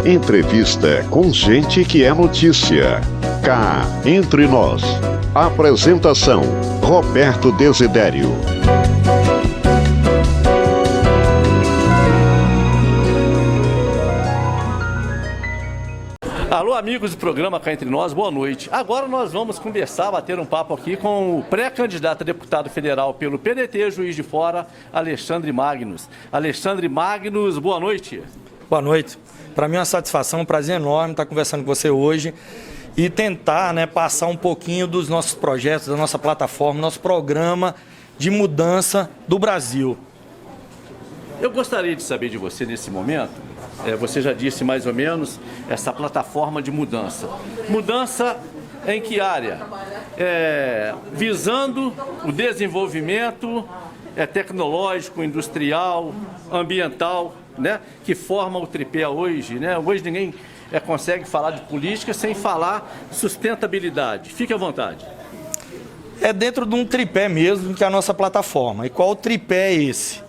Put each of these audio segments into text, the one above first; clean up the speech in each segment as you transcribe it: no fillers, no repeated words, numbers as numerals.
Entrevista com gente que é notícia. Cá entre nós. Apresentação: Roberto Desidério. Alô, amigos do programa Cá Entre Nós, boa noite. Agora nós vamos conversar, bater um papo aqui com o pré-candidato a deputado federal pelo PDT, Juiz de Fora, Alexandre Magnus. Alexandre Magnus, boa noite. Boa noite. Para mim é uma satisfação, um prazer enorme estar conversando com você hoje e tentar, passar um pouquinho dos nossos projetos, da nossa plataforma, nosso programa de mudança do Brasil. Eu gostaria de saber de você nesse momento, você já disse mais ou menos, essa plataforma de mudança. Mudança em que área? Visando o desenvolvimento tecnológico, industrial, ambiental, que forma o tripé hoje. Hoje ninguém consegue falar de política sem falar sustentabilidade. Fique à vontade. É dentro de um tripé mesmo que é a nossa plataforma. E qual o tripé é esse?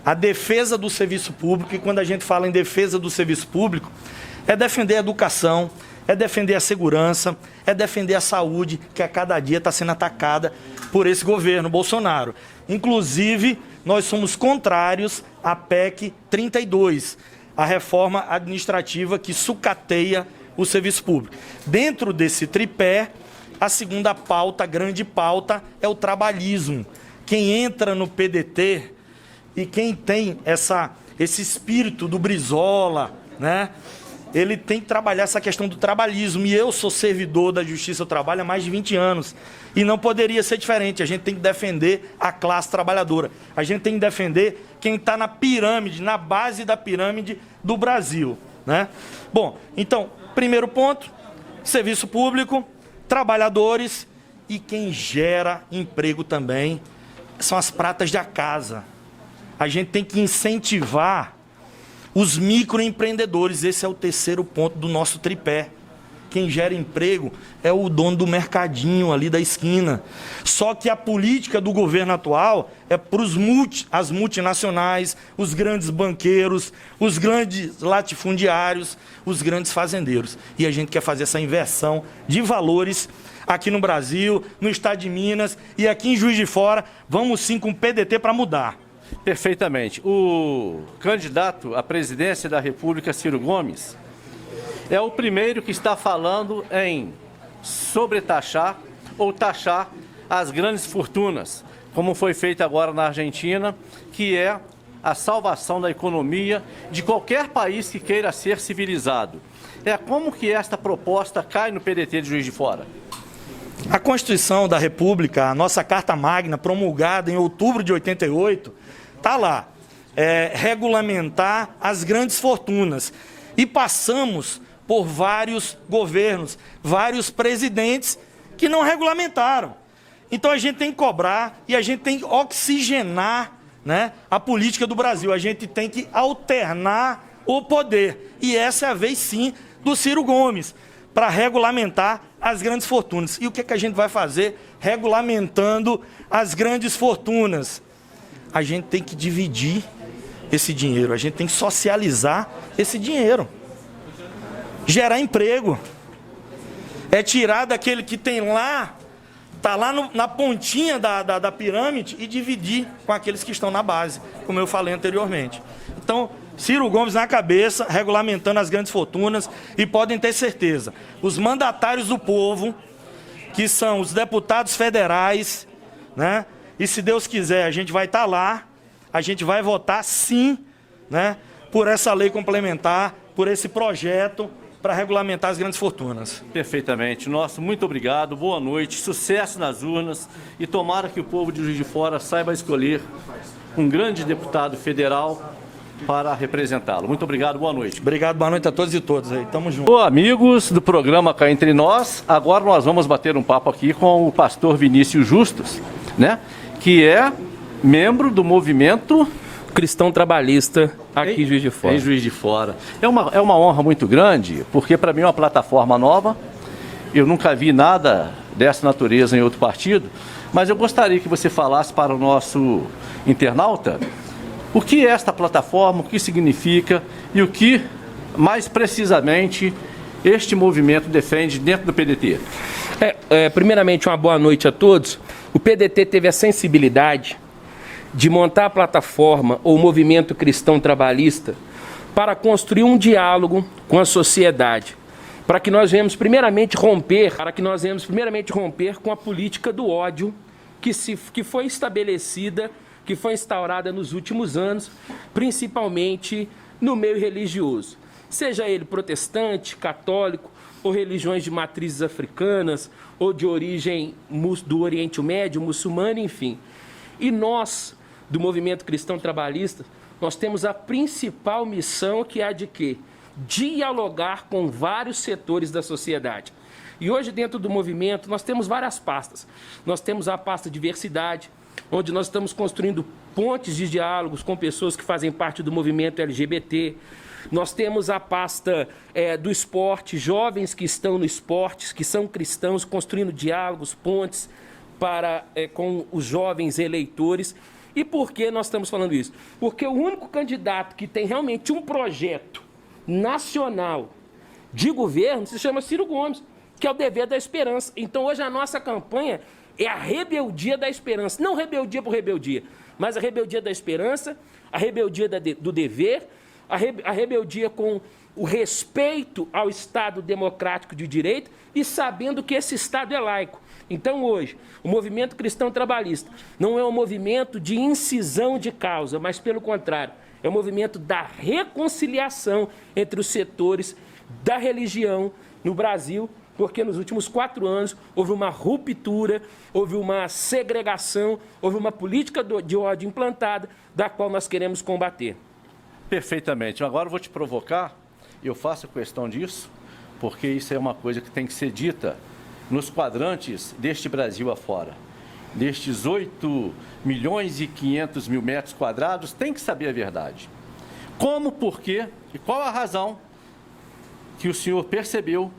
A defesa do serviço público, e quando a gente fala em defesa do serviço público, é defender a educação, é defender a segurança, é defender a saúde, que a cada dia está sendo atacada por esse governo Bolsonaro. Inclusive, nós somos contrários à PEC 32, a reforma administrativa que sucateia o serviço público. Dentro desse tripé, a segunda pauta, a grande pauta, é o trabalhismo. Quem entra no PDT e quem tem esse espírito do Brizola, ele tem que trabalhar essa questão do trabalhismo. E eu sou servidor da Justiça do Trabalho há mais de 20 anos. E não poderia ser diferente. A gente tem que defender a classe trabalhadora. A gente tem que defender quem está na pirâmide, na base da pirâmide do Brasil. Bom, então, primeiro ponto, serviço público, trabalhadores e quem gera emprego também são as pratas da casa. A gente tem que incentivar os microempreendedores. Esse é o terceiro ponto do nosso tripé. Quem gera emprego é o dono do mercadinho ali da esquina. Só que a política do governo atual é para as multinacionais, os grandes banqueiros, os grandes latifundiários, os grandes fazendeiros. E a gente quer fazer essa inversão de valores aqui no Brasil, no estado de Minas e aqui em Juiz de Fora. Vamos sim com o PDT para mudar. Perfeitamente. O candidato à presidência da República, Ciro Gomes, é o primeiro que está falando em sobretaxar ou taxar as grandes fortunas, como foi feito agora na Argentina, que é a salvação da economia de qualquer país que queira ser civilizado. Como que esta proposta cai no PDT de Juiz de Fora? A Constituição da República, a nossa Carta Magna, promulgada em outubro de 88, está lá, regulamentar as grandes fortunas. E passamos por vários governos, vários presidentes que não regulamentaram. Então a gente tem que cobrar e a gente tem que oxigenar, a política do Brasil. A gente tem que alternar o poder. E essa é a vez, sim, do Ciro Gomes, para regulamentar as grandes fortunas. E o que a gente vai fazer regulamentando as grandes fortunas? A gente tem que dividir esse dinheiro, a gente tem que socializar esse dinheiro. Gerar emprego. É tirar daquele que tem lá, está lá na pontinha da pirâmide e dividir com aqueles que estão na base, como eu falei anteriormente. Então, Ciro Gomes na cabeça, regulamentando as grandes fortunas, e podem ter certeza, os mandatários do povo, que são os deputados federais, e se Deus quiser, a gente vai estar lá, a gente vai votar sim, por essa lei complementar, por esse projeto para regulamentar as grandes fortunas. Perfeitamente. Muito obrigado, boa noite, sucesso nas urnas e tomara que o povo de Juiz de Fora saiba escolher um grande deputado federal para representá-lo. Muito obrigado, boa noite. Obrigado, boa noite a todos e todas aí. Tamo junto. Bom, amigos do programa Cá Entre Nós, agora nós vamos bater um papo aqui com o pastor Vinícius Justus, que é membro do movimento cristão trabalhista aqui em Juiz de Fora. Em Juiz de Fora. É uma honra muito grande, porque para mim é uma plataforma nova. Eu nunca vi nada dessa natureza em outro partido, mas eu gostaria que você falasse para o nosso internauta o que é esta plataforma, o que significa e o que mais precisamente este movimento defende dentro do PDT? Primeiramente, uma boa noite a todos. O PDT teve a sensibilidade de montar a plataforma ou movimento cristão trabalhista para construir um diálogo com a sociedade, para que nós venhamos primeiramente romper com a política do ódio que foi estabelecida, que foi instaurada nos últimos anos, principalmente no meio religioso, seja ele protestante, católico, ou religiões de matrizes africanas, ou de origem do Oriente Médio, muçulmano, enfim. E nós, do movimento cristão trabalhista, nós temos a principal missão, que é a de quê? Dialogar com vários setores da sociedade. E hoje, dentro do movimento, nós temos várias pastas. Nós temos a pasta diversidade, onde nós estamos construindo pontes de diálogos com pessoas que fazem parte do movimento LGBT. Nós temos a pasta do esporte, jovens que estão no esporte, que são cristãos, construindo diálogos, pontes com os jovens eleitores. E por que nós estamos falando isso? Porque o único candidato que tem realmente um projeto nacional de governo se chama Ciro Gomes, que é o Dever da Esperança. Então hoje a nossa campanha é a rebeldia da esperança. Não rebeldia por rebeldia, mas a rebeldia da esperança, a rebeldia do dever, a rebeldia com o respeito ao Estado democrático de direito e sabendo que esse Estado é laico. Então, hoje, o movimento cristão trabalhista não é um movimento de incisão de causa, mas, pelo contrário, é um movimento da reconciliação entre os setores da religião no Brasil, porque nos últimos 4 anos houve uma ruptura, houve uma segregação, houve uma política de ódio implantada, da qual nós queremos combater. Perfeitamente. Agora eu vou te provocar, eu faço questão disso, porque isso é uma coisa que tem que ser dita nos quadrantes deste Brasil afora. Destes 8.500.000 metros quadrados, tem que saber a verdade. Como, por quê e qual a razão que o senhor percebeu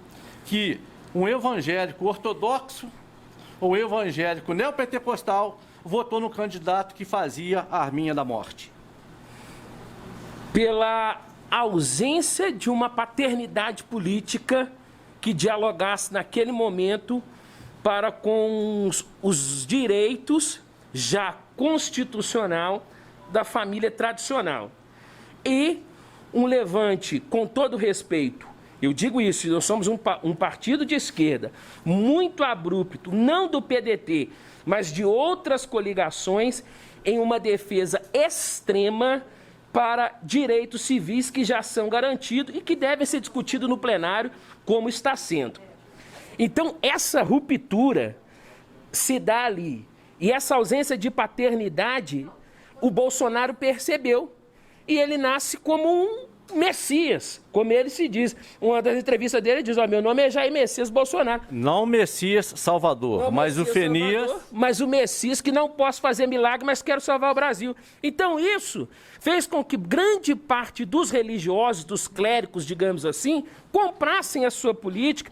que um evangélico ortodoxo ou evangélico neopentecostal votou no candidato que fazia a arminha da morte? Pela ausência de uma paternidade política que dialogasse naquele momento para com os direitos já constitucional da família tradicional. E um levante, com todo respeito, eu digo isso, nós somos um partido de esquerda muito abrupto, não do PDT, mas de outras coligações, em uma defesa extrema para direitos civis que já são garantidos e que devem ser discutidos no plenário, como está sendo. Então, essa ruptura se dá ali. E essa ausência de paternidade, o Bolsonaro percebeu. E ele nasce como um Messias, como ele se diz. Uma das entrevistas dele diz, meu nome é Jair Messias Bolsonaro. Não Messias Salvador, não mas Messias o Fenias... Salvador, mas o Messias que não posso fazer milagre, mas quero salvar o Brasil. Então isso fez com que grande parte dos religiosos, dos clérigos, digamos assim, comprassem a sua política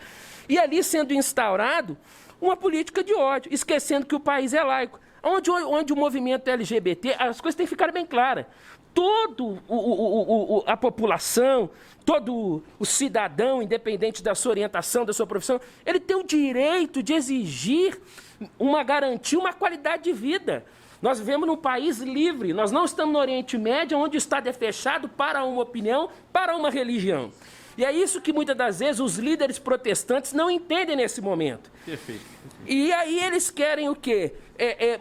e ali sendo instaurado uma política de ódio, esquecendo que o país é laico. Onde o movimento LGBT, as coisas têm que ficar bem claras. Toda a população, todo o cidadão, independente da sua orientação, da sua profissão, ele tem o direito de exigir uma garantia, uma qualidade de vida. Nós vivemos num país livre, nós não estamos no Oriente Médio, onde o Estado é fechado para uma opinião, para uma religião. E é isso que muitas das vezes os líderes protestantes não entendem nesse momento. Perfeito. E aí eles querem o quê?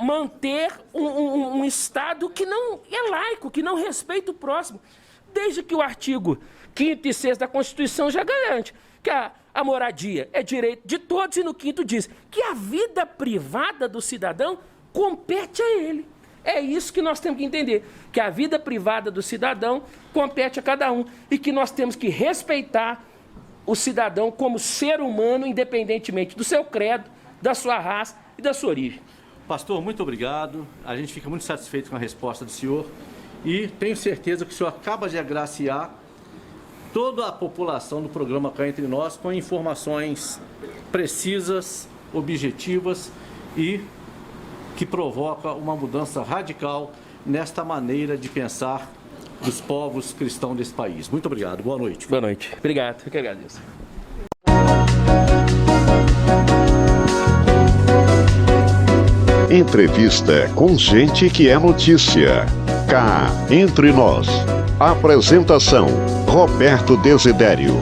Manter um Estado que não é laico, que não respeita o próximo. Desde que o artigo 5º e 6º da Constituição já garante que a moradia é direito de todos e no 5º diz que a vida privada do cidadão compete a ele. É isso que nós temos que entender, que a vida privada do cidadão compete a cada um e que nós temos que respeitar o cidadão como ser humano, independentemente do seu credo, da sua raça e da sua origem. Pastor, muito obrigado. A gente fica muito satisfeito com a resposta do senhor e tenho certeza que o senhor acaba de agraciar toda a população do programa Cá Entre Nós com informações precisas, objetivas e que provoca uma mudança radical nesta maneira de pensar dos povos cristãos desse país. Muito obrigado. Boa noite. Boa noite. Obrigado. Eu que agradeço. Entrevista com gente que é notícia. Cá entre nós. Apresentação: Roberto Desidério.